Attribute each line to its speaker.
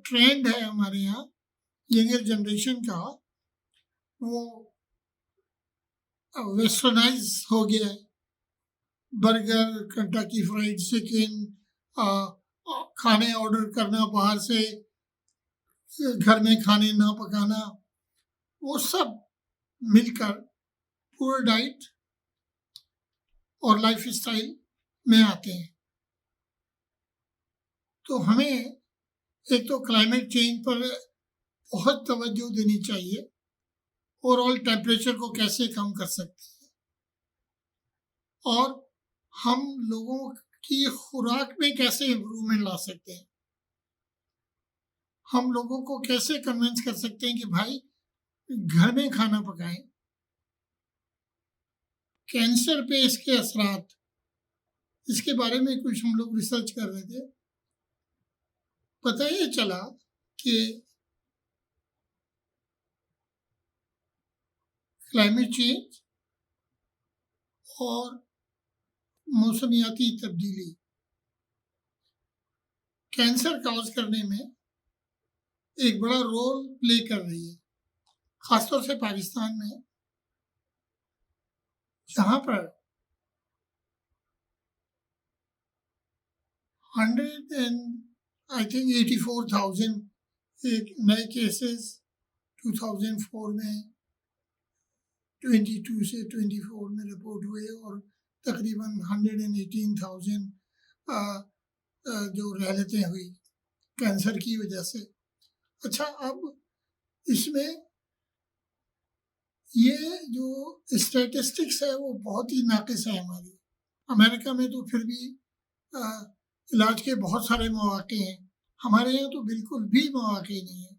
Speaker 1: Trend है हमारे यहाँ यंगर जनरेशन का, वो वेस्टर्नाइज हो गया है। बर्गर, कंटाकी फ्राइड चिकन, खाने ऑर्डर करना बाहर से, घर में खाने ना पकाना, वो सब मिलकर पूरा डाइट और लाइफ स्टाइल में आते हैं। तो हमें एक तो क्लाइमेट चेंज पर बहुत तवज्जो देनी चाहिए, ओवरऑल टेम्परेचर को कैसे कम कर सकते हैं, और हम लोगों की खुराक में कैसे इम्प्रूवमेंट ला सकते हैं। हम लोगों को कैसे कन्विंस कर सकते हैं कि भाई घर में खाना पकाएं। कैंसर पे इसके असरात, इसके बारे में कुछ हम लोग रिसर्च कर रहे थे। पता ये चला कि क्लाइमेट चेंज और मौसमियाती तब्दीली कैंसर काज करने में एक बड़ा रोल प्ले कर रही है, खासतौर से पाकिस्तान में, जहाँ पर 184,000 एक नए केसेस 2004 में 22 से 24 में रिपोर्ट हुए, और तकरीबन 118,000 जो रहलतें हुई कैंसर की वजह से। अच्छा, अब इसमें ये जो स्टैटिस्टिक्स है वो बहुत ही नाक़िस है हमारी। अमेरिका में तो फिर भी इलाज के बहुत सारे मौक़े हैं, हमारे यहाँ तो बिल्कुल भी मौक़े नहीं है।